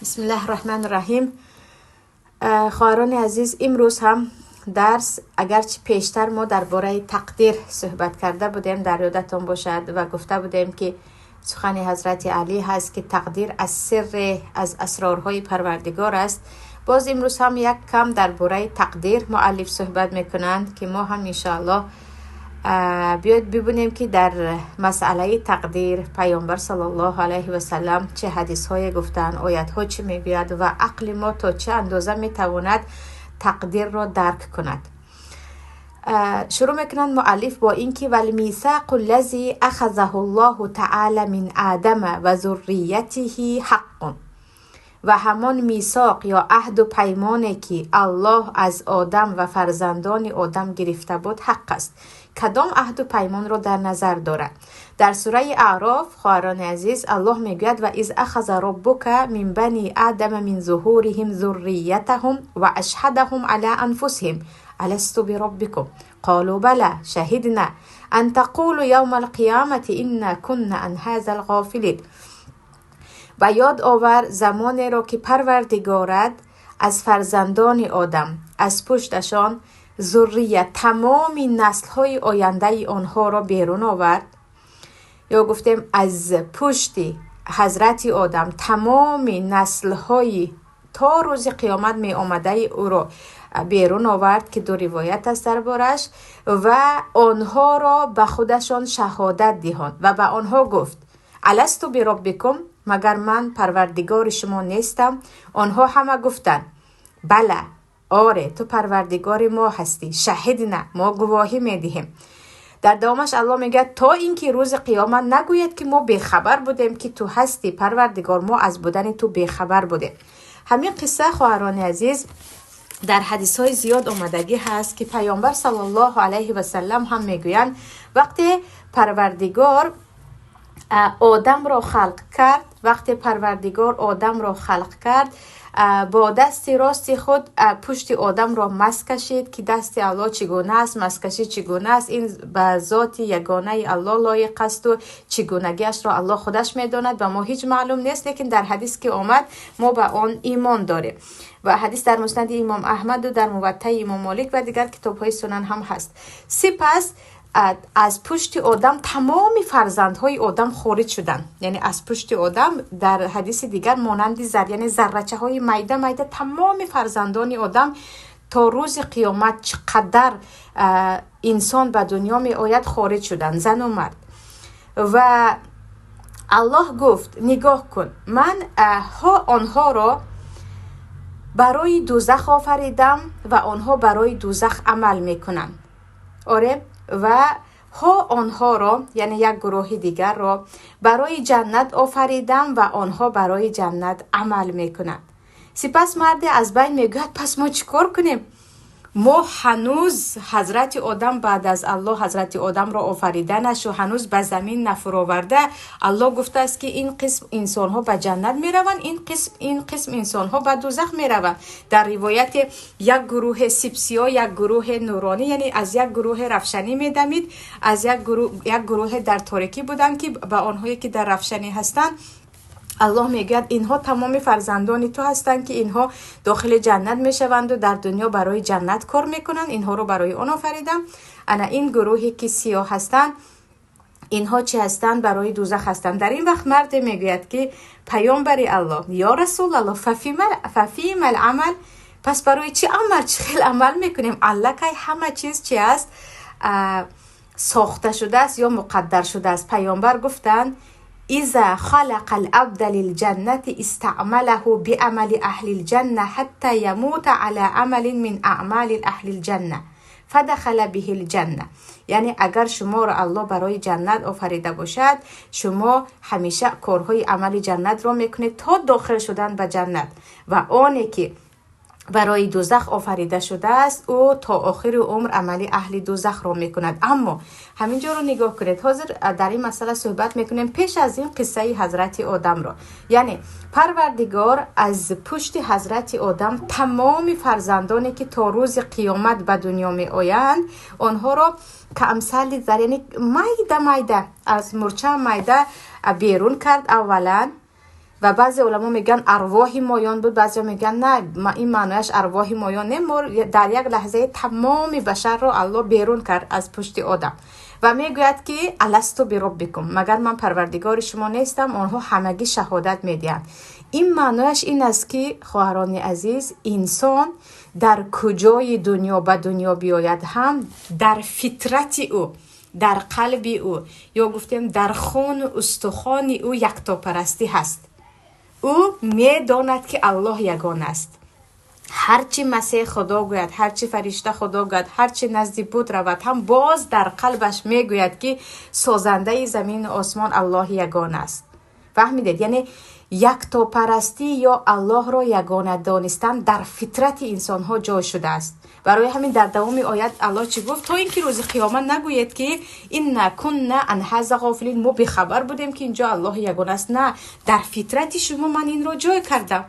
بسم الله الرحمن الرحیم. خواهران عزیز، امروز هم درس اگرچه پیشتر ما درباره تقدیر صحبت کرده بودیم، در یادتان باشد و گفته بودیم که سخن حضرت علی هست که تقدیر از سر از اسرارهای پروردگار است. باز امروز هم یک کم درباره تقدیر مؤلف صحبت میکنند که ما هم انشاءالله بیاید ببینیم که در مسئله تقدیر پیامبر صلی الله علیه و سلم چه حدیث های گفتن، آیت ها چه میگوید و عقل ما تا چه اندازه میتواند تقدیر را درک کند. شروع میکنند مؤلف با اینکه والمیثاق الذی اخذه الله تعالی من آدم و ذریته حق، و همان میثاق یا عهد و پیمانی که الله از آدم و فرزندان آدم گرفته بود حق است. کدام عهد و پیمان را در نظر دارد؟ در سوره اعراف خواهران عزیز الله میگوید و اذ اخذ ربک من بنی آدم من ظهورهم ذریتهم و اشهدهم علی انفسهم الست بربکم قالوا بلی شهدنا ان تقولوا یوم القیامة انا كنا عن هذا الغافلین. و یاد آور زمانی را که پروردگارت از فرزندان آدم از پشتشان ذریه تمام نسل های آینده آنها را بیرون آورد، یا گفتیم از پشت حضرت آدم تمام نسل های تا روز قیامت می آمده او را بیرون آورد که دو روایت است دربارش، و آنها را به خودشان شهادت دهند و به آنها گفت الست بربکم، مگر من پروردگار شما نیستم؟ آنها همه گفتند بله، آره تو پروردگار ما هستی، شهدنا ما گواهی میدهیم. در دوامش الله میگه تا اینکه روز قیامت نگوید که ما بیخبر بودیم که تو هستی پروردگار، ما از بودن تو بیخبر بودیم. همین قصه خواهران عزیز در حدیث های زیاد آمدگی هست که پیامبر صلی الله علیه و سلم هم میگویند وقتی پروردگار آدم را خلق کرد، با دست راست خود پشت آدم را مس کشید که دست الله چگونه است، مس کشی چگونه است، این به ذات یگانه الله لایق است و چگونگیش را الله خودش میداند و ما هیچ معلوم نیست، لیکن در حدیث که آمد ما به آن ایمان داریم و حدیث در مسند امام احمد و در موطأ امام مالک و دیگر کتاب های سنن هم هست. سپس از پشت آدم تمام فرزندهای آدم خارج شدند، یعنی از پشت آدم در حدیث دیگر مانند زر، یعنی ذره‌چه های میده تمام فرزندان آدم تا روز قیامت چقدر انسان به دنیا می آید خارج شدند، زن و مرد. و الله گفت نگاه کن، من آنها را برای دوزخ آفریدم و آنها برای دوزخ عمل میکنند. آره، و آنها را، یعنی یک گروه دیگر را برای جنت آفریدم و آنها برای جنت عمل میکنند. سپس مرد از بین میگوید پس ما چیکار کنیم؟ ما هنوز حضرت آدم بعد از الله حضرت آدم را آفریده نشو، هنوز به زمین نفرآورده. الله گفته است که این قسم انسان ها به جنت می روند، این قسم انسان ها به دوزخ می روند. در روایت یک گروه سپسیا، یک گروه نورانی، یعنی از یک گروه رفشنی می دمید، از یک گروه در تاریکی بودند که به آنهایی که در رفشنی هستند الله میگه اینها تمام فرزندان تو هستند که اینها داخل جنت میشوند و در دنیا برای جنت کار میکنند، اینها رو برای آن آفریدم. انا این گروهی که سیاه هستند اینها چی هستند؟ برای دوزخ هستند. در این وقت مرد میگوید که پیامبر الله یا رسول الله ففیم العمل، پس برای چی عمل، چه خیلی عمل میکنیم؟ الله که همه چیز چی است؟ ساخته شده است یا مقدر شده است. پیامبر گفتند اذا خلق العبد للجنة استعمله بعمل اهل الجنة حتى يموت على عمل من اعمال اهل الجنة فدخل به الجنة. یعنی اگر شما را الله برای جنت آفریده باشد، شما همیشه کارهای عمل جنت را میکنید تا داخل شدن به جنت، و آنی که برای دوزخ آفریده شده است او تا آخر عمر عملی اهل دوزخ را میکند. اما همینجا رو نگاه کنید، حاضر در این مسئله صحبت میکنیم پیش از این قصه حضرت آدم را. یعنی پروردگار از پشت حضرت آدم تمام فرزندانی که تا روز قیامت به دنیا می آیند آنها را که امثال زر، یعنی میده از مرچه میده بیرون کرد اولا، و بعضی علما میگن ارواح مایان بود، بعضی میگن نه این معنیش ارواح مایان نه، در یک لحظه تمام بشر رو الله بیرون کرد از پشت آدم و میگوید که الستو بربکم، مگر من پروردگار شما نیستم؟ آنها همگی شهادت میدهند. این معنیش این است که خواهران عزیز، انسان در کجای دنیا به دنیا بیاید هم در فطرت او، در قلب او، یا گفتیم در خون استخوان او یکتاپرستی هست. او میداند که الله یگانه است. هرچی مسیح خدا گوید، هرچی فرشته خدا گوید، هرچی نزد بود رود، هم باز در قلبش میگوید که سازنده زمین و آسمان الله یگانه است. فهمیدید؟ یعنی یکتاپرستی یا الله را یگانه دانستن در فطرت انسان ها جای شده است. برای همین در دوام آیت الله چی گفت؟ تا اینکه روز قیامت نگوید که این نکن عن هذا غافلین، ما بیخبر بودیم که اینجا الله یگانه است. نه، در فطرت شما من این را جای کردم،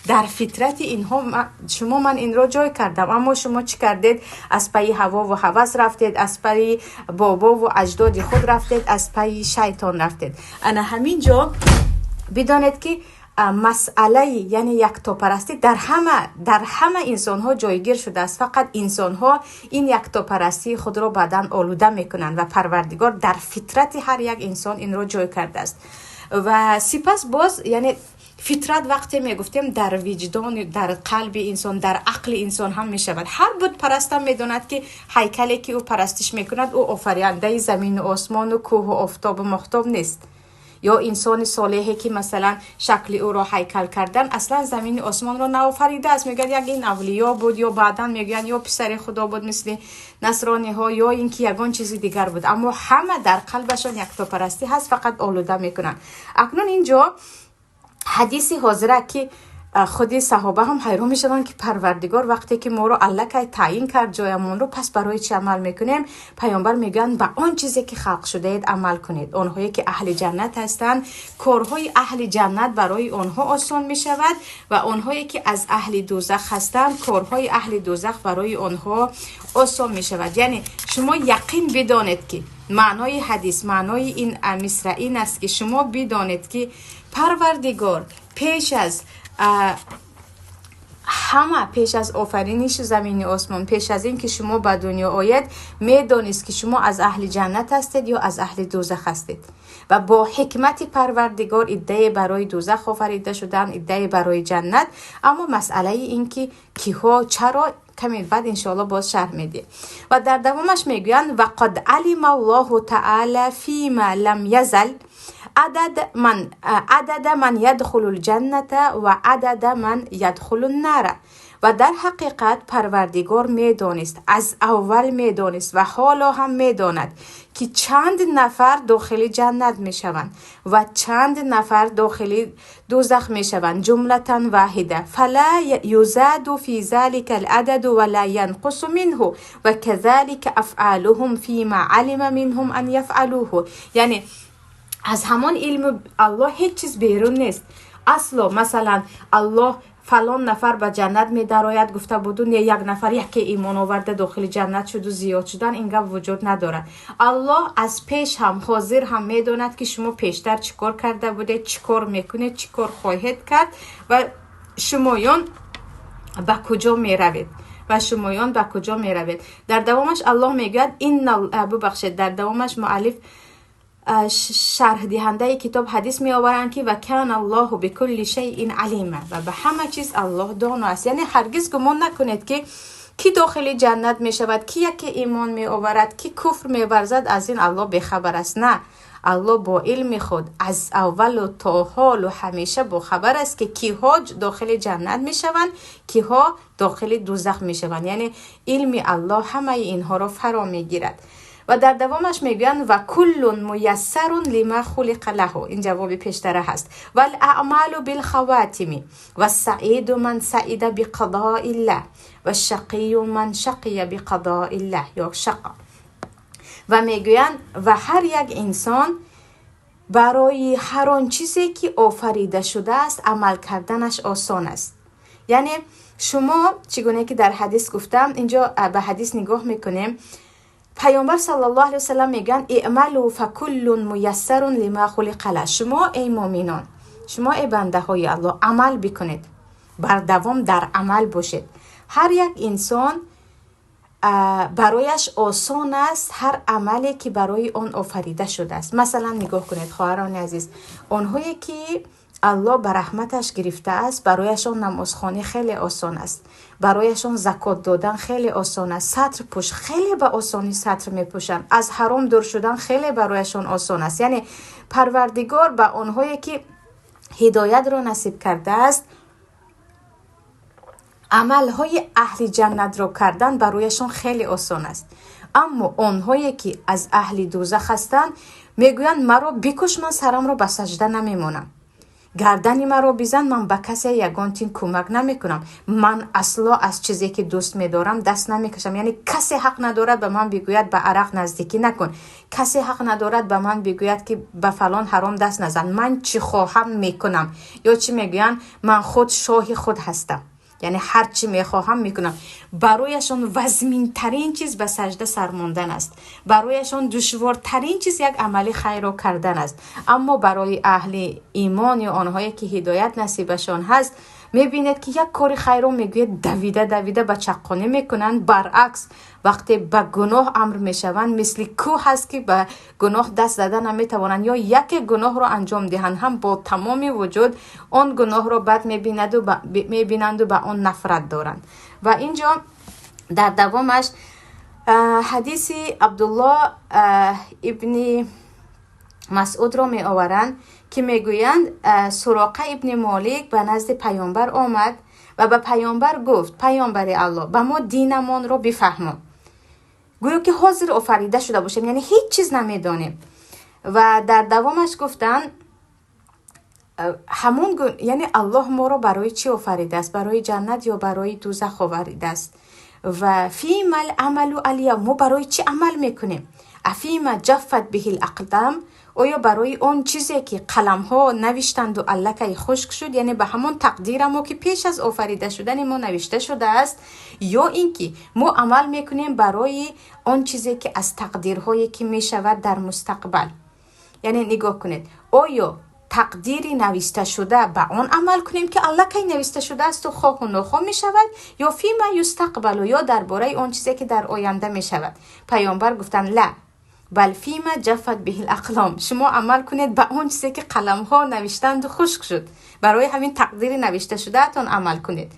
در فطرت اینها شما من این را جای کردم. اما شما چی کردید؟ از پی هوا و هوس رفتید، از پی بابا و اجداد خود رفتید، از پی شیطان رفتید. انا همینجا بدانید که مسئله یعنی یکتاپرستی در همه انسان ها جایگیر شده است. فقط انسان ها این یکتاپرستی خود را بدن آلوده میکنند و پروردگار در فطرت هر یک انسان این را جای کرده است. و سپس باز یعنی فطرت وقتی میگفتیم در وجدان، در قلب انسان، در عقل انسان هم میشود. هر بت پرست هم میداند که هیکلی که او پرستش میکند او آفریننده زمین و آسمان و کوه و آفتاب و ماهتاب نیست. یا انسان صالحی که مثلا شکل او را هیکل کردن، اصلا زمین و آسمان را نآفریده است. میگن یک این اولیا بود، یا بعداً میگن یا پسر خدا بود مثل نصرانی ها، یا اینکه یگان چیزی دیگر بود. اما همه در قلبشان یکتاپرستی هست، فقط آلوده میکنن. اکنون اینجا حدیثی حاضره که خودی صحابه هم حیران میشدن که پروردگار وقتی که ما رو الکی تعیین کرد جایمون رو، پس برای چی عمل میکنیم؟ پیامبر میگن به آن چیزی که خلق شده اید عمل کنید. آنهایی که اهل جنت هستند کارهای اهل جنت برای آنها آسان میشود و آنهایی که از اهل دوزخ هستند کارهای اهل دوزخ برای آنها آسان میشود. یعنی شما یقین بدانید که معنای حدیث، معنای این مصرع این است که شما بدانید که پروردگار پیش از پیش از آفرینش زمین و آسمان، پیش از این که شما به دنیا آید، میدانست که شما از اهل جنت هستید یا از اهل دوزخ هستید و با حکمت پروردگار ایده برای دوزخ آفریده شدن، ایده برای جنت. اما مسئله این که کیها چرا کمی بعد انشاءالله باز شرح میده. و در دوامش میگویند و قد علم الله تعالی فیما لم یزل عدد من يدخل الجنة و عدد من يدخل النار. و در حقیقت پروردگار میدانست، از اول میدانست و حالا هم میداند که چند نفر داخل جنت میشوند و چند نفر داخل دوزخ میشوند جملة واحده، فلا یزاد فی ذلك العدد ولا ینقص منه و كذلك افعالهم فيما علم منهم ان يفعلوه. یعنی از همان علم الله هیچ چیز بیرون نیست. اصلا مثلا الله فلان نفر به جنت می درآید گفته بودون یک نفر یکی ایمان آورده داخل جنت شد و زیاد شدن، اینگاه وجود نداره. الله از پیش هم حاضر هم می داند که شما پیشتر چیکار کرده بوده، چیکار میکنید، چیکار خواهید کرد و شمایان به کجا می روید و شمایان به کجا می روید. در دوامش الله میگه در دوامش مؤلف شرح دهنده کتاب حدیث می آورند که و کان الله بكل شیء علیم، و به همه چیز الله دانا است. یعنی هرگز گمان نکنید که کی داخل جنت می شود، کی یکی ایمان می آورد، کی کفر می ورزد، از این الله بخبر است. نه، الله با علم خود از اول و تا حال و همیشه با خبر است که کیها داخل جنت می شوند، کیها داخل دوزخ می شوند. یعنی علم الله همه اینها را فرا می گیرد. و در دوامش میگن و کل میسر لما خلق له، این جواب پیشتره هست، و الاعمال بالخواتم و سعید من سعید بقضاء الله و شقی من شقی بقضاء الله یا شقا. و میگوین و هر یک انسان برای هر آن چیزی که آفریده شده است عمل کردنش آسان است. یعنی شما چگونه که در حدیث گفتم، اینجا به حدیث نگاه میکنیم، پیامبر صلی الله علیه و سلم میگن اعملوا فکل میسر لما خلق له. شما ای مؤمنان شما ای بنده های الله عمل بکنید، بر دوام در عمل باشید. هر یک انسان برایش آسان است هر عملی که برای آن آفریده شده است. مثلا نگاه کنید خواهران عزیز، آنهایی که الله به رحمتش گرفته است برایشان نمازخوانی خیلی آسان است، برایشان زکات دادن خیلی آسان است، سطر پوش خیلی به آسانی سطر میپوشن، از حرام دور شدن خیلی برایشان آسان است. یعنی پروردگار به آنهایی که هدایت را نصیب کرده است عملهای اهل جنت را کردن برایشان خیلی آسان است. اما آنهایی که از اهل دوزخ هستند میگویند مرا بکش، من سرم را به سجده نمیمونم، گردنی مرا بزن، من به کسی یگان تین کمک نمیکنم، من اصلا از چیزی که دوست میدارم دست نمیکشم. یعنی کسی حق ندارد به من بگوید به عرق نزدیکی نکن، کسی حق ندارد به من بگوید که به فلان حرام دست نزن، من چی خواهم میکنم. یا چی میگویند من خود شاه خود هستم، یعنی هر چی میخواهم میکنم. برایشان وزمین ترین چیز به سجده سرماندن است، برایشان دشوارترین چیز یک عمل خیر را کردن است. اما برای اهل ایمان یا آنهایی که هدایت نصیبشان هست میبینید که یک کاری خیر را میگوید دویده به چقانه میکنن. برعکس وقتی به گناه امر میشوند مثل کوه هست که به گناه دست دادن نمیتوانند، یا یک گناه را انجام دهند هم با تمام وجود آن گناه را بد میبینند و به آن نفرت دارند. و اینجا در دوامش حدیث عبدالله ابن مسعود را می آورند که میگویند سراقه ابن مالک به نزد پیامبر آمد و به پیامبر گفت پیامبر الله به ما دینمان را بفهمان، گویا که حاضر آفریده شده باشیم، یعنی هیچ چیز نمیدانیم. و در دوامش گفتن یعنی الله ما را برای چی آفریده است؟ برای جنت یا برای دوزخ آفریده است؟ و فیم العمل الیوم، ما برای چی عمل میکنیم؟ افیم جفت به الاقدام، آیا برای اون چیزی که قلم ها نوشتند و الکی خشک شد، یعنی به همون تقدیر ما که پیش از آفریده شدن ما نوشته شده است، یا اینکه ما عمل میکنیم برای اون چیزی که از تقدیرهایی که میشود در مستقبل؟ یعنی نگاه کنید، آیا تقدیری نوشته شده به آن عمل کنیم که الله کی نوشته شده است و خواه و نخواه می شود، یا فیما یستقبل، یا درباره آن چیزی که در آینده می شود؟ پیامبر گفتن لا بل فیما جفت به الاقلام، شما عمل کنید به آن چیزی که قلم ها نوشتند و خشک شد، برای همین تقدیر نوشته شده تان عمل کنید.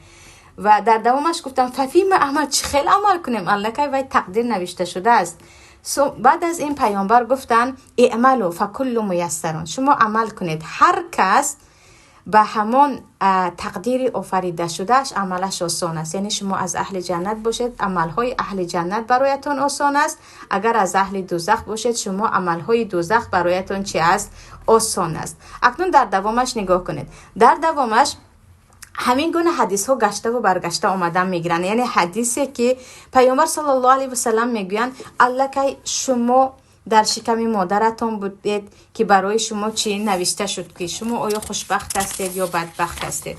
و در دوامش گفتن ففیما عمل، چه خیلی عمل کنیم الله کی وای تقدیر نوشته شده است. بعد از این پیامبر گفتن اعملوا فکل میسرون، شما عمل کنید، هر کس به همان تقدیر آفریده شدهش عملش آسان است. یعنی شما از اهل جنت باشید عملهای اهل جنت برایتان آسان است، اگر از اهل دوزخ باشید شما عملهای دوزخ برایتان چی است؟ آسان است. اکنون در دوامش نگاه کنید، در دوامش همین گونه حدیث ها گشته و برگشته آمدن میگیرن. یعنی حدیثی که پیامبر صلی الله علیه و سلم میگویند الله که شما در شکم مادرتان بودید که برای شما چی نوشته شد که شما آیا خوشبخت هستید یا بدبخت هستید،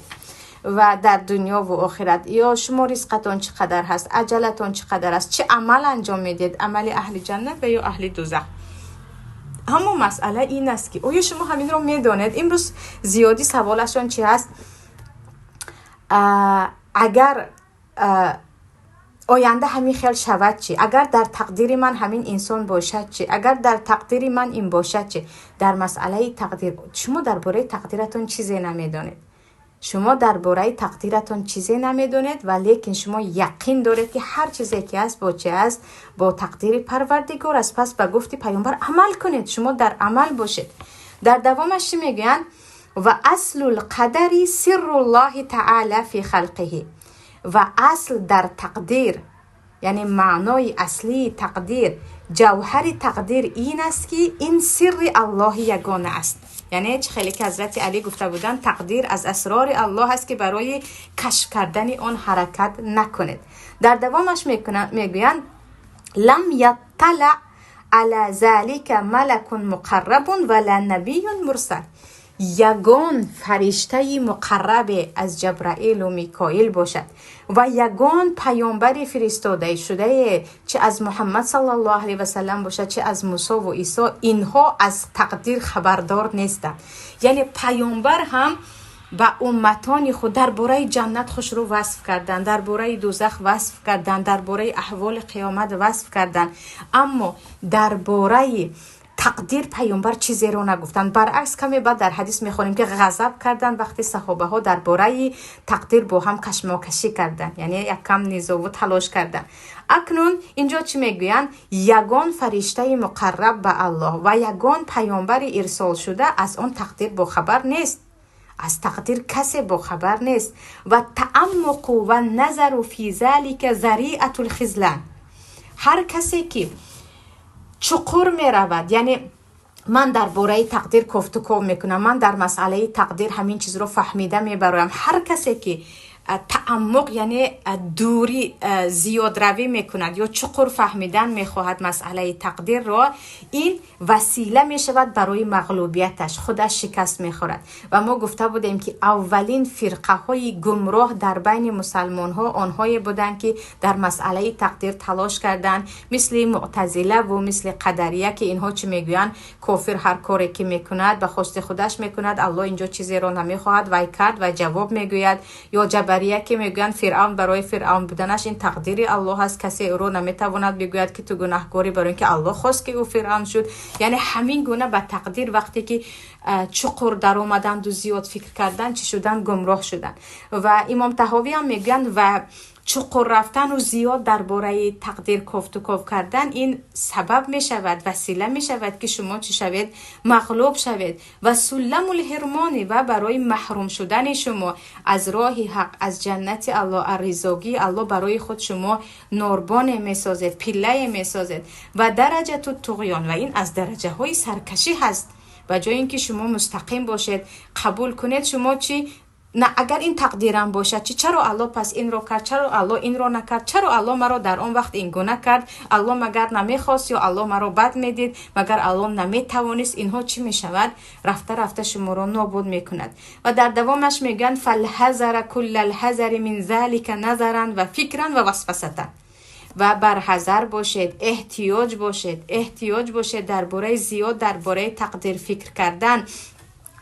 و در دنیا و آخرت، یا شما رزقتان چقدر هست، عجلتان چقدر است، چه عمل انجام میدید، عمل اهل جنت و یا اهل دوزخ. اما مسئله این است که آیا شما همین رو میدانید؟ امروز زیادی سوالشون چی هست؟ اگر آینده همین خیال شود چی؟ اگر در تقدیر من همین انسان باشد چی؟ اگر در تقدیر من این باشد چی؟ در مسئله تقدیر شما درباره تقدیرتون چیزی نمیدونید، شما درباره تقدیرتون چیزی نمیدونید، ولیکن شما یقین دارید که هر چیزی که است با چی است؟ با تقدیر پروردگار است. پس به گفت پیامبر عمل کنید، شما در عمل باشید. در دوامش میگن و اصل القدر سر الله تعالی فی خلقه، و اصل در تقدیر یعنی معنای اصلی تقدیر، جوهر تقدیر این است که این سر الله یگانه است. یعنی خیلی که حضرت علی گفته بودن تقدیر از اسرار الله است که برای کشف کردن آن حرکت نکنید. در دوامش میگویند لم یطلع علی ذلک ملک مقرب ولا نبی مرسل، یگان فرشته مقرب از جبرائیل و میکائیل باشد و یگان پیامبر فرستاده شده چه از محمد صلی الله علیه و سلم باشد چه از موسی و عیسی، اینها از تقدیر خبردار نیستند. یعنی پیامبر هم و امتان خود درباره جنت خوش رو وصف کردن، درباره دوزخ وصف کردن، درباره احوال قیامت وصف کردن، اما درباره تقدیر پیامبر چیزی رو نگفتن. برعکس کمی بعد در حدیث میخونیم که غضب کردن وقتی صحابه ها درباره تقدیر با هم کشمکشی کردن، یعنی یک کم نیز و تلاش کردن. اکنون اینجا چی میگوین؟ یگان فرشته مقرب به الله و یگان پیامبر ارسال شده از اون تقدیر با خبر نیست، از تقدیر کسی با خبر نیست. و تعمق و نظر فی ذلک ذریعه الخذلان، هر کسی که چقور می رود، یعنی من درباره تقدیر گفتگو میکنم، من در مسئله تقدیر همین چیز رو فهمیده میبرایم، هر کسی که تعمق یعنی دوری زیاد روی میکند یا چقور فهمیدن میخواهد مسئله تقدیر را، این وسیله میشود برای مغلوبیتش، خودش شکست میخورد. و ما گفته بودیم که اولین فرقه های گمراه در بین مسلمان ها آنهایی بودند که در مسئله تقدیر تلاش کردند، مثل معتزله و مثل قدریه که اینها چی میگویند؟ کافر هر کاری که میکند به خواست خودش میکند، الله اینجا چیزی را نمیخواهد و کرد و جواب میگوید. یا جبریه که میگن فرعون برای فرعون بودنش این تقدیر الله است، کسی او رو نمیتواند بگوید که تو گناهکاری، برای اینکه الله خواست که او فرعون شد. یعنی همین گونه به تقدیر وقتی که چقور در اومدن و زیاد فکر کردن چی شدن؟ گمراه شدن. و امام طحاوی هم میگن و چقور رفتن و زیاد درباره تقدیر گفتگو کردن این سبب می شود، وسیله می شود که شما چی شوید؟ مغلوب شوید. و سلم الحرمانی و برای محروم شدن شما از راه حق، از جنت الله، الرزاقی الله برای خود شما نوربان می سازد، پله می سازد. و درجه تو طغیان، و این از درجه های سرکشی هست. و جای اینکه شما مستقیم باشید قبول کنید شما چی؟ نه اگر این تقدیرم باشد چرا الله پس این رو کرد، چرا الله این رو نکرد، چرا الله مرا در آن وقت این گونه کرد، الله مگر نمیخواست یا الله مرا بد میدید، مگر الله نمیتوانست، اینها چی میشود؟ رفته رفته شما رو نابود میکند. و در دوامش میگن فالحذر کل الحذر من ذلك نظرا و فکرا و وسوسه، و بر حذر باشید، احتیاج باشید درباره زیاد درباره تقدیر فکر کردن،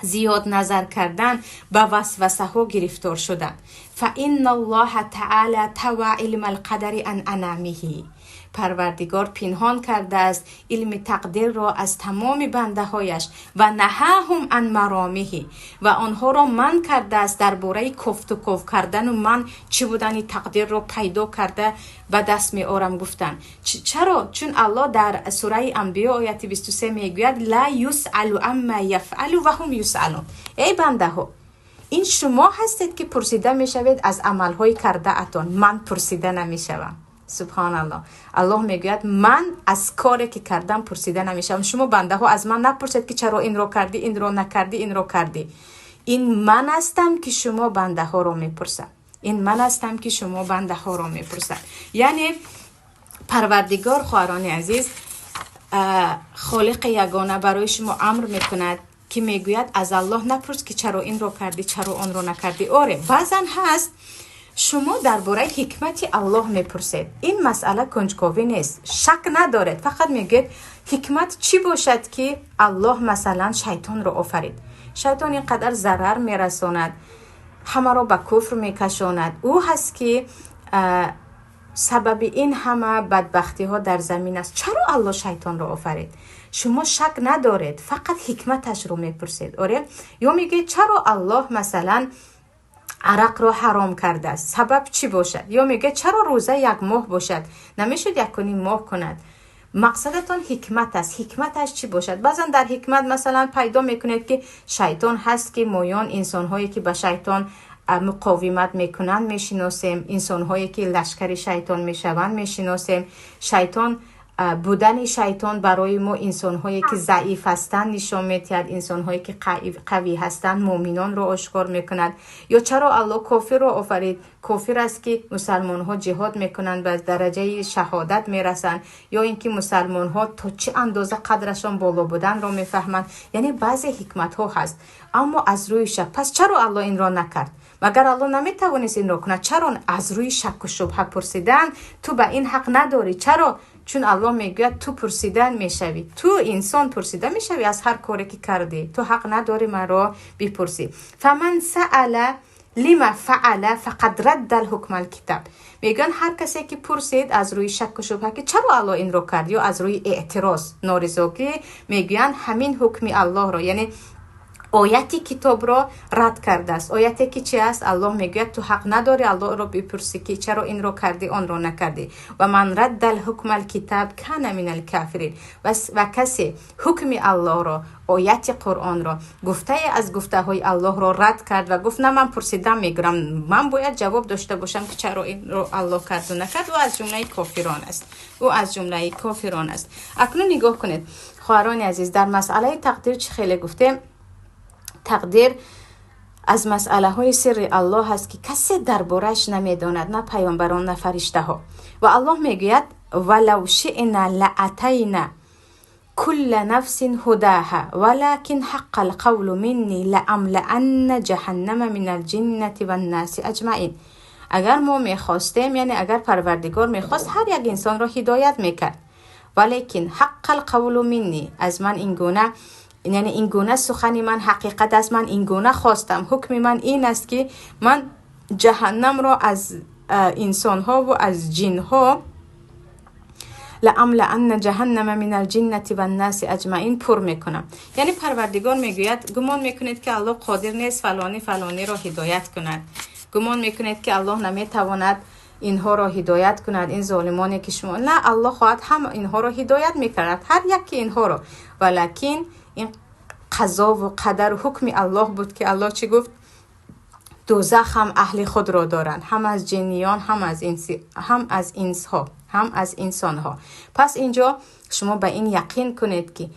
زیاد نظر کردن، به وسوسه ها گرفتار شدن. فإن الله تعالی طوى علم القدر عن انامه، پروردگار پنهان کرده است علم تقدیر را از تمام بنده هایش و نهاهم عن مرامه، و آنها را من کرده است درباره کفت و کف کردن و من چی بودن تقدیر را پیدا کرده به دست می آرم گفتن. چرا؟ چون الله در سوره انبیاء آیت 23 میگوید لا یسأل عما یفعل و هم یسألون. ای بنده ها، این شما هستید که پرسیده می شوید از عمل های کرده اتان، من پرسیده نمی شوم. سبحان الله. الله میگوید من از کاری که کردم پرسیده نمیشم. شما بنده ها از من نپرسید که چرا این رو کردی، این رو نکردی، این رو کردی. این من هستم که شما بنده ها رو میپرسم. این من هستم که شما بنده ها رو میپرسم. یعنی پروردگار خواهران عزیز، خالق یگانه برای شما امر میکند که میگوید از الله نپرس که چرا این رو کردی، چرا اون رو نکردی. آره بعضا هست شما درباره حکمت الله میپرسید، این مسئله کنجکاوی نیست، شک ندارید، فقط میگید حکمت چی باشد که الله مثلا شیطان رو آفرید. شیطان اینقدر ضرر میرساند، همه رو به کفر میکشاند، او هست که سبب این همه بدبختی ها در زمین است. چرا الله شیطان رو آفرید؟ شما شک ندارید، فقط حکمتش رو میپرسید. آره، یا میگید چرا الله مثلا عرق را حرام کرده است، سبب چی باشد؟ یا میگه چرا روزه یک ماه باشد، نمیشد یک کنیم ماه کند؟ مقصدتان حکمت است، حکمتش چی باشد؟ بعضا در حکمت مثلا پیدا میکنید که شیطان هست که مایان انسانهایی که به شیطان مقاومت میکنند میشناسیم، انسانهایی که لشکر شیطان میشوند میشناسیم. شیطان بودن شیطان برای ما انسان‌هایی که ضعیف هستند نشان می‌دهد، انسان‌هایی که قوی هستند مؤمنان رو آشکار می‌کند. یا چرا الله کافر رو آفرید؟ کافر است که مسلمان‌ها جهاد می‌کنند و درجه شهادت می‌رسند، یا اینکه مسلمان‌ها تا چه اندازه قدرشان بالا بودن رو می‌فهمند. یعنی بعضی حکمت‌ها هست، اما از روی شک. پس چرا الله این را نکرد؟ مگر الله نمی‌توانست این را کند؟ چرا از روی شک و شبهه پرسیدن؟ تو به این حق نداری. چرا؟ چون الله میگوید تو پرسیدن میشوی، تو انسان پرسیده میشوی از هر کاری که کردی، تو حق نداری مرا بپرسی. فمن سأل لما فعل فقد رد الحکم الکتاب. میگن هر کسی که پرسید از روی شک و شبهه که چرا الله این رو کرد، یا از روی اعتراض نارضایی، میگن همین حکم الله رو، یعنی آیتی کتاب را رد کرده است. آیتی که چی است؟ الله میگه تو حق نداری الله را بپرسی که چرا این را کردی آن را نکردی. و من رد الحکم الکتاب کان من الکافرین. و کسی حکم الله را، آیت قرآن را، گفته از گفته های الله را رد کرد و گفت نه من پرسیدم میگرم، من باید جواب داشته باشم که چرا این را الله کرد و نکرد، و از جمله کافران است. او از جمله کافران است. اکنون نگاه کنید خواهران عزیز، در مسئله تقدیر چه خیلی گفتیم. تقدیر از مسئله های سر الله هست که کسی دربارش نمیداند، نه پیامبران نه فرشته ها. و الله میگوید ولو شئنا لاتینا کل نفس هداها ولكن حق القول مني لاملأن جهنم من الجنة والناس اجمعین. اگر ما میخواستیم، یعنی اگر پروردگار میخواست، هر یک انسان را هدایت میکرد، ولیکن حق القول مني، از من این گونه، یعنی این گونه سخنی من حقیقت است، من این گونه خواستم، حکم من این است که من جهنم را از انسان ها و از جن ها لأملأن جهنم من الجنة والناس اجمعین پر میکنم. یعنی پروردگار میگوید گمان میکنید که الله قادر نیست فلانی را هدایت کند، گمان میکنید که الله نمیتواند اینها را هدایت کند، این ظالمانی که شما، نه، الله خواهد هم اینها را هدایت میکند، هر یک اینها را، ولکن این قضا و قدر و حکم الله بود که الله چی گفت؟ دوزخ هم اهل خود را دارند، هم از جنیان هم از انسان ها. پس اینجا شما به این یقین کنید که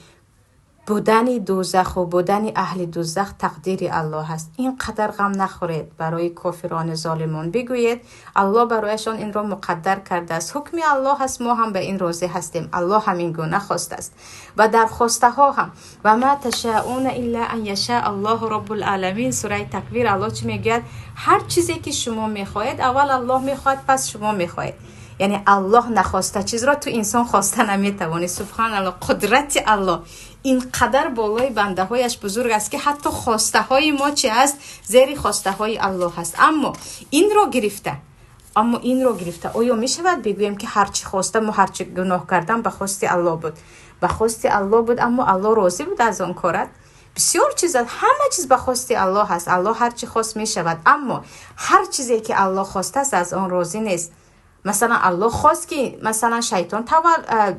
بودن دوزخ و بودن اهل دوزخ تقدیر الله هست. این قدر غم نخورید برای کافران ظالمان، بگویید الله برایشان این را مقدر کرده است، حکم الله هست، ما هم به این راضی هستیم، الله همین گونه خواسته است. و در خواسته ها هم و ما تشاءون الا ان یشاء الله رب العالمین، سوره تکویر الله چی میگه؟ هر چیزی که شما میخواهید اول الله میخواد، پس شما میخواهید. یعنی الله نخواسته چیز را تو انسان خواسته نمیتوانی. سبحان الله، قدرت الله اینقدر بالای بنده هایش بزرگ است که حتی خواسته های ما چی است؟ زیر خواسته های الله هست. اما این رو گرفته آیا می شود بگویم که هرچی خواسته ما هرچی گناه کردم به خواست الله بود؟ به خواست الله بود، اما الله راضی بود از آن کارت؟ بسیار چیز، همه چیز به خواست الله هست، الله هرچی خواست می شود، اما هر چیزی که الله خواسته است از آن راضی نیست. مثلا الله خواست که مثلا شیطان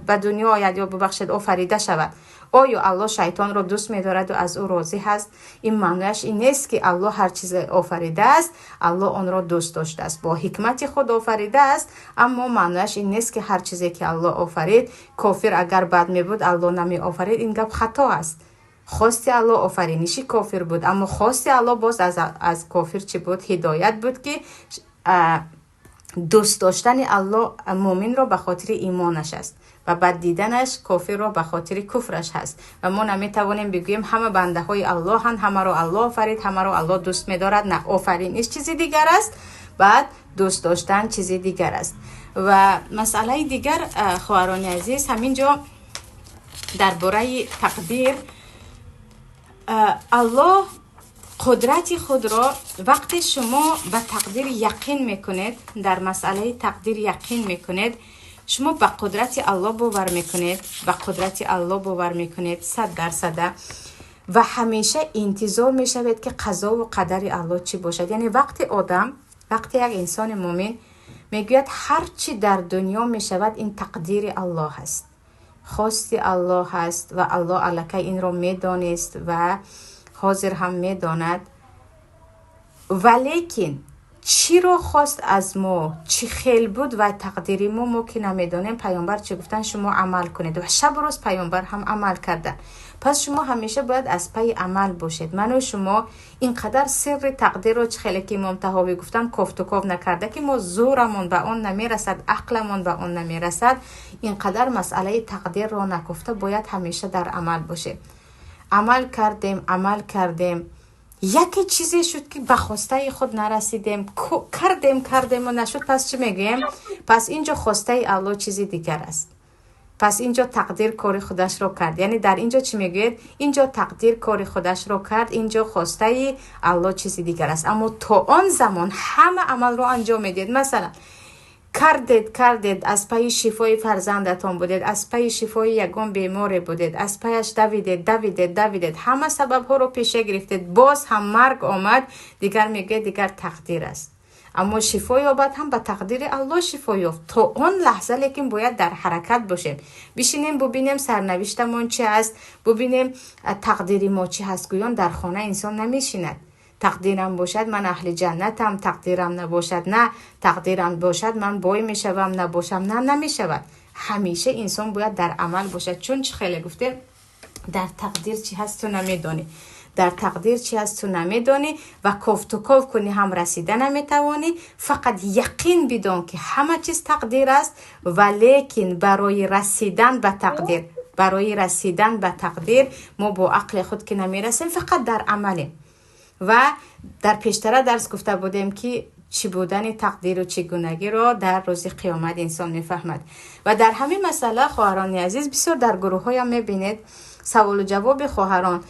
به دنیا آید یا ببخشید آفریده شود، آیا الله شیطان را دوست می‌دارد و از او راضی هست؟ این معنیش این نیست که الله هر چیز آفریده است الله آن را دوست داشته است، با حکمت خود آفریده است، اما معنیش این نیست که هر چیزی که الله آفرید، کافر اگر بد می‌بود الله نمی آفرید، این گپ خطا است. خواست الله آفرینشی کافر بود، اما خواست الله باز از کافر چی بود؟ هدایت بود که دوست داشتن الله مؤمن را به خاطر ایمانش است و بد دیدنش کافر را به خاطر کفرش هست. و ما نمیتوانیم بگوییم همه بنده های الله هستند، همه را الله آفرید، همه را الله دوست می‌دارد. نه، آفرینش چیزی دیگر است، بعد دوست داشتن چیزی دیگر است. و مسئله دیگر خواهران عزیز، همینجا درباره تقدیر، الله قدرت خود را وقتی شما به تقدیر یقین میکنید، در مسئله تقدیر یقین میکنید، شما به قدرت الله باور میکنید، به قدرت الله باور میکنید 100%، و همیشه انتظار میشوید که قضا و قدر الله چی باشد. یعنی وقتی یک انسان مومن میگوید هر چی در دنیا میشود این تقدیر الله هست، خواست الله هست و الله الکی این را میدانست و حاضر هم میداند، ولیکن چی رو خواست از ما، چی خیل بود و تقدیری ما که نمیدونیم. پیامبر چی گفتن؟ شما عمل کنید. و شب و روز پیامبر هم عمل کردن. پس شما همیشه باید از پی عمل باشید. من و شما اینقدر سر تقدیر رو خیلی که امام طحاوی گفتن کفت و کاف نکرده که ما زورمون به اون نمیرسد، عقلمون به اون نمیرسد. اینقدر مسئله تقدیر رو نگفته، باید همیشه در عمل باشه. عمل کردیم یکی چیزی شد که به خواسته خود نرسیدیم، کردیم و نشد. پس چی میگیم؟ پس اینجا خواسته الله چیزی دیگر است. پس اینجا تقدیر کار خودش رو کرد. یعنی در اینجا چی میگوید؟ اینجا تقدیر کار خودش رو کرد، اینجا خواسته الله چیزی دیگر است. اما تا آن زمان همه عمل رو انجام میدید. مثلا کردید از پای شفای فرزندتان بودید، از پای شفای یگان بیماری بودید، از پایش دویدید، همه سبب ها رو پیشه گرفتید، باز هم مرگ آمد. دیگر میگه دیگر تقدیر است. اما شفای یابد هم به تقدیر الله شفای یافت. تا اون لحظه لیکن باید در حرکت باشیم، بشینیم ببینیم سرنوشتمون چی است، ببینیم تقدیر ما چی هست. گویان در خانه انسان نمیشیند تقدیرم باشد من اهل جنتم، تقدیرم نباشد نه، تقدیرم باشد من بای میشوم نباشم نه، نمیشود. همیشه انسان باید در عمل باشد. چون چه خیلی گفته در تقدیر چی هست تو نمیدانی، در تقدیر چی هست تو نمیدانی و کفت و کاف کنی هم رسیده نمیتوانی. فقط یقین بدون که همه چیز تقدیر است، ولیکن برای رسیدن به تقدیر ما با عقل خود که نمیرسیم، فقط در عملیم. و در پیشتر درس گفته بودیم که چی بودن تقدیر و چگونگی را در روز قیامت انسان میفهمد. و در همین مسئله خواهران عزیز بسیار در گروه های هم میبینید سوال و جواب خواهران،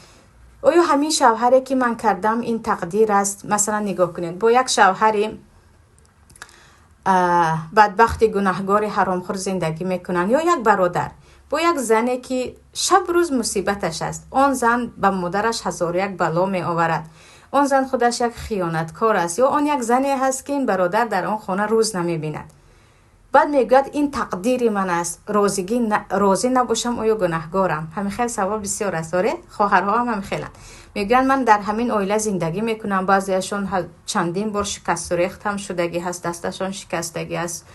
آیا همین شوهری که من کردم این تقدیر است؟ مثلا نگاه کنید، با یک شوهری بدبخت گناهگار حرامخور زندگی میکنن، یا یک برادر با یک زنی که شب روز مصیبتش است. آن زن به مادرش هزار یک بلا می آورد، آن زن خودش یک خیانتکار است، یا آن یک زنی هست که این برادر در آن خانه روز نمی بیند. بعد میگوید این تقدیر من است، راضی نباشم آیا گناهگارم؟ همین خیلی سوال بسیار است. خواهرها هم خیلی میگن من در همین عائله زندگی میکنم، بعضیشون چندین بار شکست و ریخت هم شدگی هست، دستشون شکستگی است،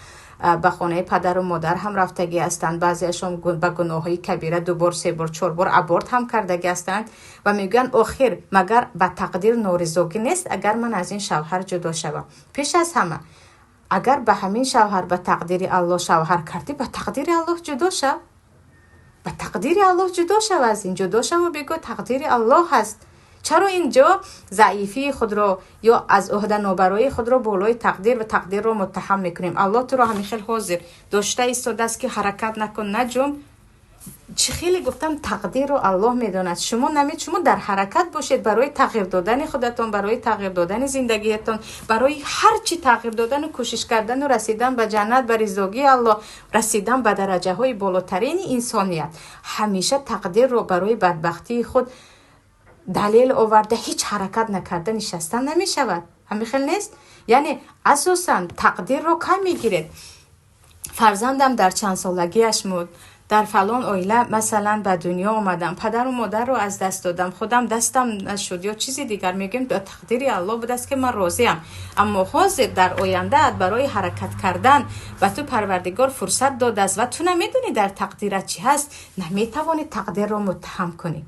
به خانه پدر و مادر هم رفتگی هستند، بعضیشون به گناههای کبیره 2 بار 3 بار 4 بار ابورت هم کردگی هستند. و میگن آخر مگر به تقدیر نارضاگی نیست اگر من از این شوهر جدا شوم؟ پیش از همه اگر به همین شوهر به تقدیر الله شوهر کردی، به تقدیر الله جدا شو، به تقدیر الله جدا شو، از این جدا شو و بگو تقدیر الله هست. چرا اینجا ضعیفی خود را یا از عهده نابرایی خود را بالای تقدیر و تقدیر را متهم میکنیم؟ الله تو را همیشه حاضر داشته ایستاده است که حرکت نکن نجوم. چه خیلی گفتم تقدیر رو الله میداند. شما در حرکت باشید برای تغییر دادن خودتون، برای تغییر دادن زندگیتون، برای هر چی تغییر دادن و کوشش کردن و رسیدن به جنت، به رضایت الله، رسیدن به درجه های بالاترین انسانیت. همیشه تقدیر رو برای بدبختی خود دلیل آورده هیچ حرکت نکرده نشستن نمی شود. همین خیلی نیست. یعنی اساسا تقدیر رو کم میگیرید. فرزندم در چند سالگیش بود، در فلان عائله مثلا به دنیا آمدم، پدر و مادر رو از دست دادم، خودم دستم نشد یا چیزی دیگر، میگم به تقدیر الله بوده است که من راضیم. اما حاضر در آینده برای حرکت کردن و تو پروردگار فرصت داده است و تو نمیدونی در تقدیرت چی هست، نمیتوانی تقدیر رو متهم کنی.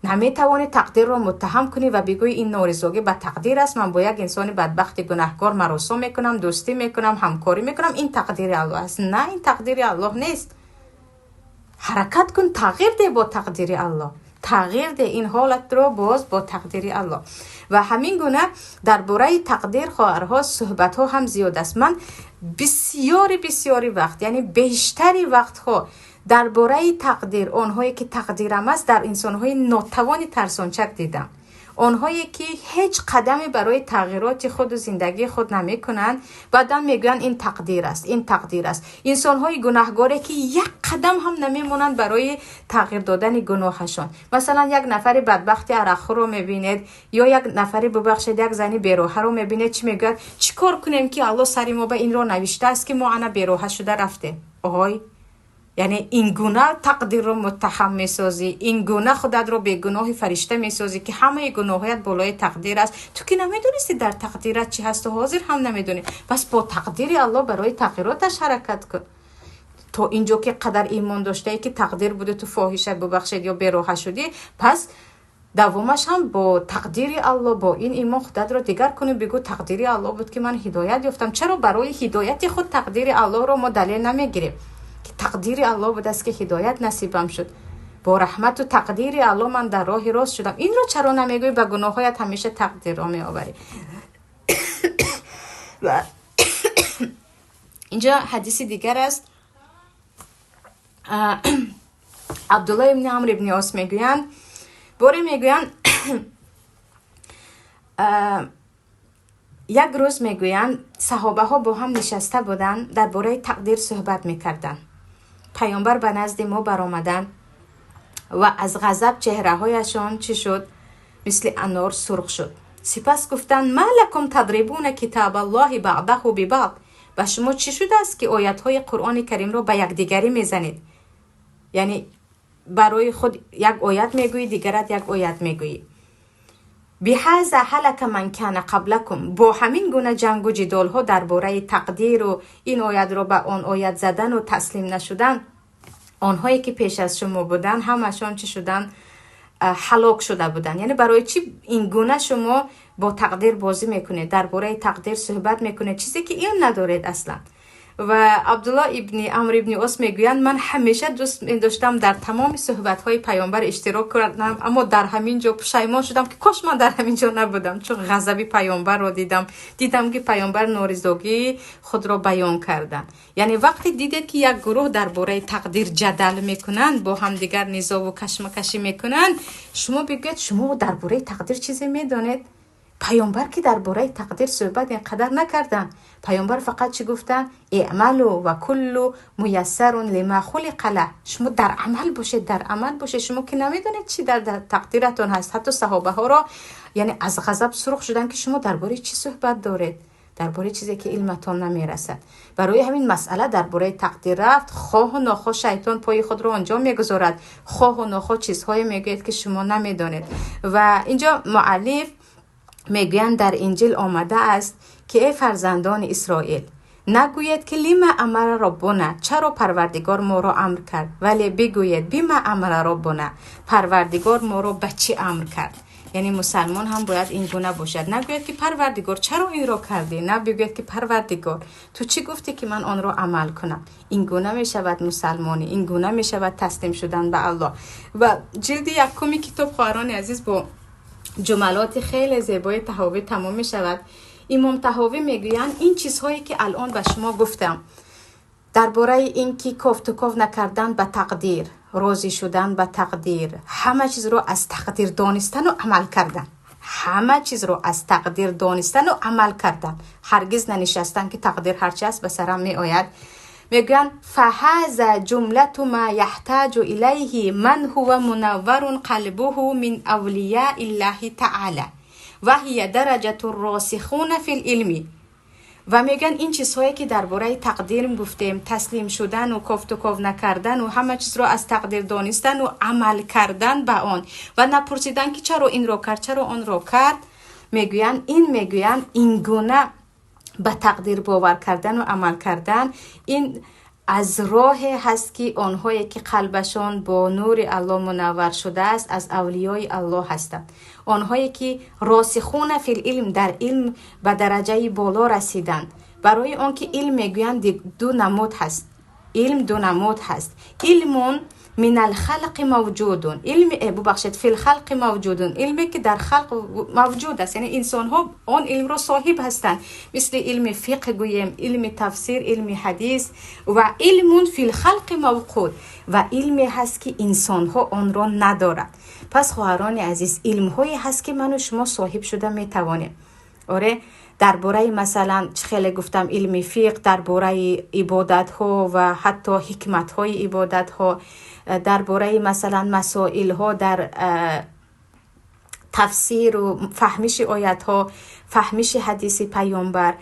نمیتوانی تقدیر رو متهم کنی و بگوی این نارضایی به تقدیر است، من با یک انسان بدبخت گناهکار مراسم میکنم، دوستی میکنم، همکاری میکنم، این تقدیر الله است. نه، این تقدیر الله نیست. حرکت کن، تغییر ده با تقدیر الله، تغییر ده این حالت رو باز با تقدیر الله. و همین گونه درباره تقدیر خواهرها صحبت ها هم زیاد است. من بسیاری وقت، یعنی بیشتری وقت ها درباره تقدیر، آنهایی که تقدیرم است در انسانهای ناتوان ترسانچک دیدم، آنهایی که هیچ قدمی برای تغییرات خود و زندگی خود نمی کنند، بعدا میگن این تقدیر است، این تقدیر است. انسانهای گناهگاری که یک قدم هم نمیمونند برای تغییر دادن گناهشان. مثلا یک نفر بدبخت عرقخور رو میبینید، یا یک نفری ببخشید یک زنی بیروحه رو میبینید، چی میگه؟ چیکار کنیم که الله سری ما به این رو نوشته است که ما انا بیروحه شده رفته؟ آهای یعنی این گونه تقدیر رو متهم میسازی، این گونه خودت رو به گناه فرشته میسازی که همه گناهات بالای تقدیر است. تو که نمیدونستی در تقدیرت چی هست و حاضر هم نمیدونی، بس با تقدیر الله برای تغییراتش حرکت کن. تو اینجا که قدر ایمان داشته ای که تقدیر بوده تو فاحشه ببخشید یا بی‌راه شدی، پس دوامش هم با تقدیر الله، با این ایمان خودت رو دیگر کنی، بگو تقدیر الله بود که من هدایت یافتم. چرا برای هدایت خود تقدیر الله رو ما دلیل نمیگیریم که تقدیر الله بود است که هدایت نصیبم شد، با رحمت و تقدیر الله من در راه راست شدم. این رو چرا نمیگوی؟ به گناهایت همیشه تقدیر رو میآوری. اینجا حدیث دیگر است. عبدالله ابن عمرو ابن عاص میگویند، باری میگویند یک روز میگویند صحابه ها با هم نشسته بودند، درباره تقدیر صحبت میکردند. پیامبر به نزد ما برآمدند و از غضب چهره هایشان چی شد؟ مثل انار سرخ شد. سپس گفتند ما لکم تضربون کتاب الله بعضه ببعض، و شما چی شده است که آیات های قرآن کریم رو به یکدیگری میزنید؟ یعنی برای خود یک آیت میگویی، دیگرت یک آیت میگویی. بهذا هلک من کان قبلکم، با همین گونه جنگ و جدال ها درباره تقدیر و این آیت رو به آن آیت زدن و تسلیم نشدن، آنهایی که پیش از شما بودن همشان چی شدن؟ هلاک شده بودن. یعنی برای چی این گونه شما با تقدیر بازی میکنید، درباره تقدیر صحبت میکنید، چیزی که این ندارید اصلا. و عبدالله ابن عمرو ابن عاص میگویند من همیشه دوست داشتم در تمام صحبت های پیامبر اشتراک کنم، اما در همین جا پشیمان شدم که کاش من در همین جا نبودم، چون غضب پیامبر رو دیدم که پیامبر نارضایتی خود را بیان کردن. یعنی وقتی دیدید که یک گروه درباره تقدیر جدل میکنن، با هم دیگر نزاع و کشمکشی میکنن، شما بگید شما درباره تقدیر چیزی میدونید؟ پیامبر که درباره تقدیر صحبت اینقدر نکردن. پیامبر فقط چی گفتن؟ اعملوا و کل میسر لما خلق له. شما در عمل باشید، در عمل باشید. شما که نمیدونید چی در تقدیرتون هست. حتی صحابه ها را یعنی از غضب سرخ شدن که شما درباره چی صحبت دارید، درباره چیزی که علمتون نمیرسد. برای همین مسئله درباره تقدیر رفت، خواه و ناخواه شیطان پای خود رو آنجا میگذارد، خواه و ناخواه چیزهای میگوید که شما نمیدونید. و اینجا مؤلف میگویند در انجیل آمده است که ای فرزندان اسرائیل، نگوید که لما امر ربنا، چرا پروردگار ما را امر کرد، ولی بگوید بما امر ربنا، پروردگار ما را به چی امر کرد. یعنی مسلمان هم باید این گونه باشد، نگوید که پروردگار چرا این را کردی، نه بگوید که پروردگار تو چی گفتی که من آن را عمل کنم. این گونه می شود مسلمانی، این گونه می شود تسلیم شدن به الله. و جلد یکم کتاب خواهران عزیز با جملات خیلی زیبای طحاوی تمام می شود. امام طحاوی میگویند این چیزهایی که الان به شما گفتم درباره این که کفت و کف نکردن به تقدیر، راضی شدن به تقدیر، همه چیز رو از تقدیر دانستن و عمل کردن، همه چیز رو از تقدیر دانستن و عمل کردن، هرگز ننشستن که تقدیر هرچی است به سرم می آید. میگن فهذا جملة ما يحتاج الیه من هو منور قلبه من اولیاء الله تعالی و هی درجة الراسخون فی العلم. و میگن این چیزهایی که درباره تقدیر گفتیم، تسلیم شدن و کفت و کف نکردن و همه چیز رو از تقدیر دانستن و عمل کردن به آن و نپرسیدن که چرا این رو کرد، چرا آن رو کرد، میگوین این گونه به تقدیر باور کردن و عمل کردن، این از راه هست که آنهایی که قلبشان با نور الله منور شده است از اولیای الله هستند، آنهایی که راسخون فی العلم، در علم به درجه بالا رسیدند. برای آن که علم میگویند دو نمود هست، علم دو نمود هست، علم من الخلق موجودون، علم ببخشید فی الخلق موجودون، علمی که در خلق موجود است، یعنی انسان ها آن علم را صاحب هستند، مثل علم فقه گوییم، علم تفسیر، علم حدیث. و علم فی الخلق موجود، و علمی هست که انسان ها آن را ندارد. پس خواهران عزیز، علم هایی هست که من و شما صاحب شده میتوانیم. آره، درباره مثلا خیلی گفتم علم فقه، درباره عبادت ها و حتی حکمت های عبادت ها، درباره مثلا مسائل ها در تفسیر و فهمش آیات ها، فهمش حدیث پیامبر،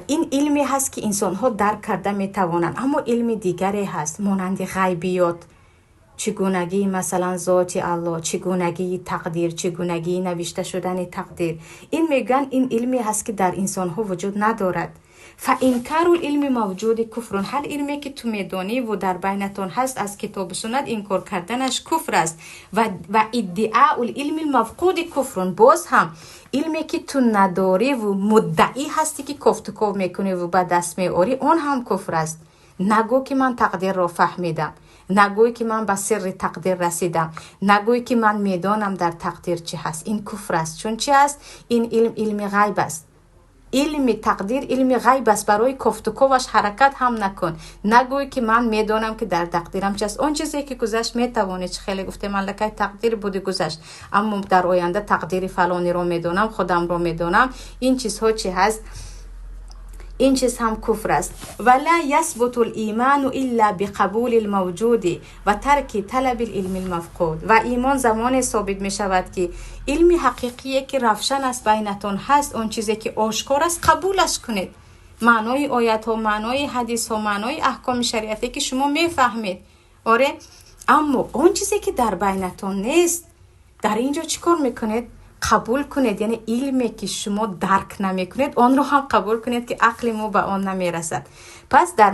این علمی هست که انسان ها درک کرده می توانند، اما علم دیگری هست مانند غیبیات، چگونگی مثلا ذات الله، چگونگی تقدیر، چگونگی نوشته شدن تقدیر. این میگن این علمی هست که در انسان ها وجود ندارد. فانکار العلم موجود کفر، هر علمی که تو میدانی و در بینتون هست از کتاب و سنت انکار کردنش کفر است. و ادعاء العلم المفقود کفر، باز هم علمی که تو نداری و مدعی هستی که کفتکو میکنی و به دست میاری، اون هم کفر است. نگو که من تقدیر را فهمیدم، نگوی که من به سر تقدیر رسیدم، نگوی که من میدانم در تقدیر چی هست. این کفر است. چون چی است؟ این علم غیب است. علم تقدیر علم غیب است، برای کفتکوش حرکت هم نکن. نگوی که من میدانم که در تقدیرم چی است. اون چیزی که گذشت میتوانی، خیلی گفته من لکه تقدیر بوده گذشت، اما در آینده تقدیر فلانی رو میدانم، خودم رو میدانم. این چیزها چی هست؟ این چیز هم کفر است. ولا یثبت الایمان الا بقبول الموجود و ترک طلب العلم المفقود. و ایمان زمان ثابت می شود که علم حقیقی که روشن است بینتون هست، اون چیزی که آشکار است قبولش کنید. معنای آیات ها، معنای حدیث ها، معنای احکام شریعتی که شما میفهمید، آره، اما اون چیزی که در بینتون نیست، در اینجا چیکار میکنید؟ قبول کنید. یعنی علمی که شما درک نمی کنید آن رو هم قبول کنید که عقل ما به آن نمی رسد. پس در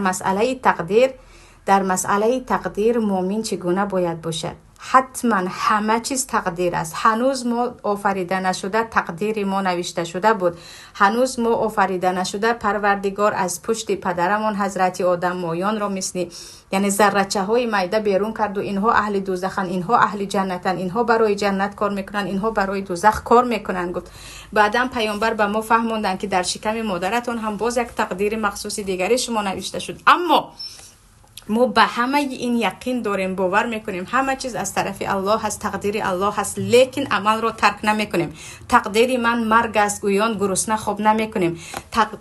مسئله تقدیر مؤمن چگونه باید باشد؟ حتما همه چیز تقدیر است. هنوز ما آفریده نشده تقدیر ما نوشته شده بود. هنوز ما آفریده نشده پروردگار از پشت پدرمون حضرت آدم مایان را مثل یعنی ذره‌چه های معده بیرون کرد و اینها اهل دوزخن، اینها اهل جنتن، اینها برای جنت کار میکنن، اینها برای دوزخ کار میکنن. گفت بعدم پیامبر به ما فهموندن که در شکم مادرتون هم باز یک تقدیر مخصوص دیگری شما نوشته شد. اما ما به همه این یقین داریم، باور میکنیم همه چیز از طرف الله هست، تقدیر الله هست، لیکن عمل رو ترک نمیکنیم. تقدیر من مرگ است گویان گرسنه خواب نمیکنیم.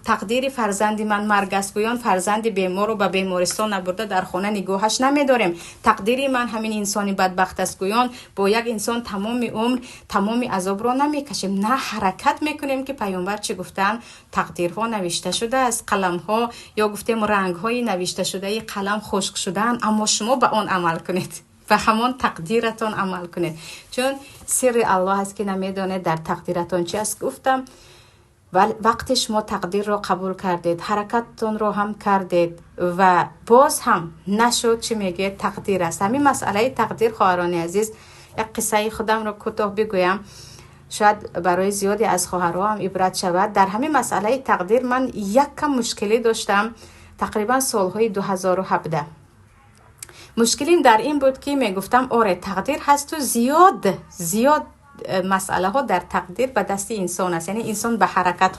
تقدیر فرزند من مرگ است گویان فرزند بیمار رو به بیمارستان نبرده در خانه نگاهش نمیداریم. تقدیر من همین انسانی بدبخت است گویان با یک انسان تمام عمر تمام عذاب رو نمیکشیم. نه، حرکت میکنیم که پیامبر چی گفتن؟ تقدیرها نوشته شده است، قلم ها یا گفتیم رنگ های نوشته شده قلم خشک شدن، اما شما به آن عمل کنید، و همان تقدیرتون عمل کنید. چون سر الله هست که نمیدانید در تقدیرتون چی است. گفتم وقتی شما تقدیر رو قبول کردید، حرکتتون رو هم کردید و باز هم نشد، چی میگه؟ تقدیر است. همین مسئله تقدیر خواهران عزیز، یک قصه خودم رو کوتاه بگویم، شاید برای زیادی از خواهرها هم عبرت شود. در همین مسئله تقدیر من یک کم مشکلی داشتم تقریبا سالهای 2017. مشکلیم در این بود که میگفتم آره تقدیر هست و زیاد مسئله ها در تقدیر به دست انسان است. یعنی انسان به حرکت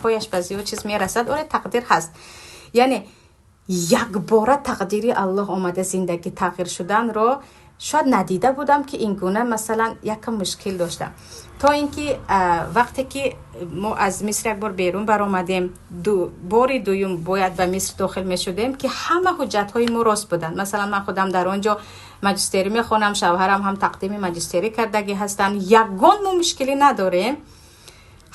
هایش به زیاد چیز میرسد. آره تقدیر هست. یعنی یک بار تقدیری الله آمده زندگی تغییر شدن رو شاید ندیده بودم که این گونه مثلا یک مشکل داشتم. تا اینکه وقتی که ما از مصر یک بار بیرون برآمدیم، بار دوم باید به مصر داخل می شدیم که همه حجت های ما راست بودن. مثلا من خودم در آنجا ماجستری می خوانم، شوهرم هم تقدیم ماجستری کردگی هستن، یگان ما مشکلی نداریم.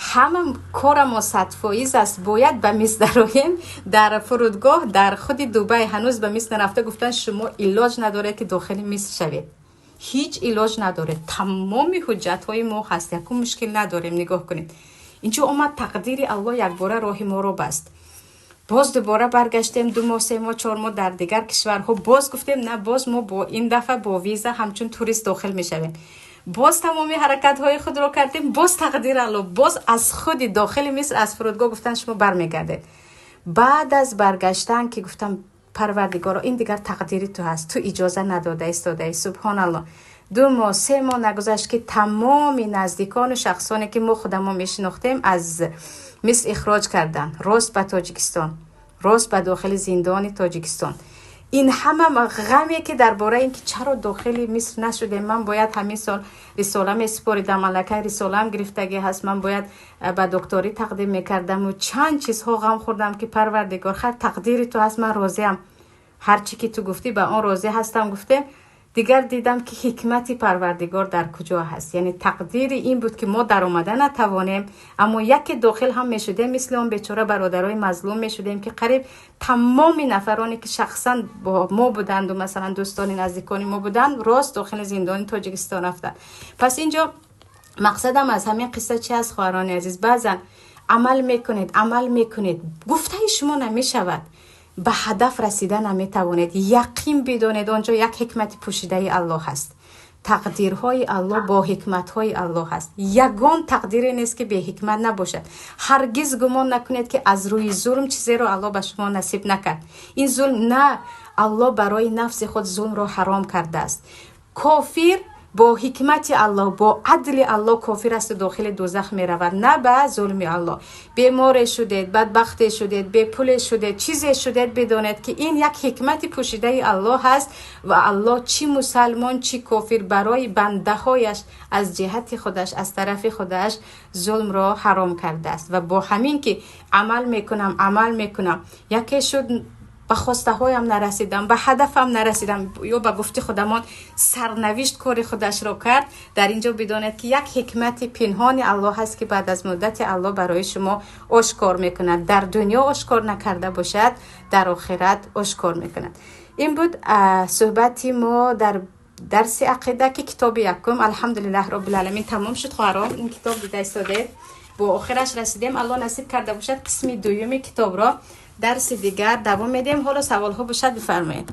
همه کار ما 100% است. باید به مصر درویم. در فرودگاه در خود دبی هنوز به مصر نرفته گفتن شما علاج نداره که داخل مصر شوید، هیچ علاج نداره، تمام حجت های ما هست، یک مشکل نداریم. نگاه کنید اینجا اومد تقدیر الله یک باره راه ما رو بست. باز دوباره برگشتیم 2 ماه 3 ماه 4 ماه در دیگر کشورها، باز گفتیم نه، باز ما با این دفعه با ویزا همچون توریست داخل میشویم. باز تمامی حرکت های خود رو کردیم، باز تقدیر الله، باز از خود داخل مصر از فرودگاه گفتن شما برمیگردید. بعد از برگشتن که گفتم پروردگارا این دیگر تقدیری تو هست، تو اجازه نداده ایستاده. سبحان الله. 2 ماه 3 ماه نگذشت که تمام نزدیکان و شخصانی که ما خودمون میشناختیم از مصر اخراج کردن، راست به تاجیکستان، راست به داخل زندان تاجیکستان. این همه غمی که درباره این که چرا داخل مصر نشده، من باید همین سال رساله‌ام سپاریدم، ملکه رساله‌ام گرفتگی هست، من باید به دکتری تقدیم میکردم و چند چیزها غم خوردم که پروردگار خیر تقدیر تو هست، من راضیم، هر چی که تو گفتی به آن راضی هستم. گفته دیگر دیدم که حکمت پروردگار در کجا هست. یعنی تقدیر این بود که ما در اومدن نتوانیم، اما یک داخل هم میشدیم مثل اون بیچاره برادرای مظلوم میشدیم که قریب تمام نفرانی که شخصا با ما بودند و مثلا دوستان نزدیکانی ما بودند راست داخل زندان تاجیکستان رفتن. پس اینجا مقصدم از همین قصه چی است خواهران عزیز؟ بعضا عمل میکنید گفته شما نمیشود، به هدف رسیدن نمیتوانید. یقین بدانید آنجا یک حکمت پوشیده الله هست. تقدیرهای الله با حکمتهای الله هست. یگان تقدیر نیست که به حکمت نباشد. هرگز گمان نکنید که از روی ظلم چیزی رو الله به شما نصیب نکرد. این ظلم نه، الله برای نفس خود ظلم رو حرام کرده است. کافر با حکمت الله، با عدل الله کافر است داخل دوزخ می رود، نه به ظلم الله. بیمار شدید، بدبخت شدید، بی پول شدید، چیزی شدید، بدانید که این یک حکمت پوشیده الله هست و الله چی مسلمان چی کافر برای بنده هایش از جهت خودش، از طرف خودش ظلم را حرام کرده است. و با همین که عمل میکنم یکی شد به خواسته هایم نرسیدم، به هدفم نرسیدم، یا به گفته خودمان سرنوشت کار خودش را کرد، در اینجا بدانید که یک حکمت پنهان الله هست که بعد از مدت الله برای شما آشکار میکند. در دنیا آشکار نکرده باشد، در آخرت آشکار میکند. این بود صحبتی ما در درس عقیده که کتاب یکم الحمدلله رب العالمین تمام شد. خواهران این کتاب دیده ایستاده با آخرش رسیدیم. الله نصیب کرده باشد قسم دوم کتاب را درس دیگر دوام میدیم. حالا سوال ها باشد بفرمایید.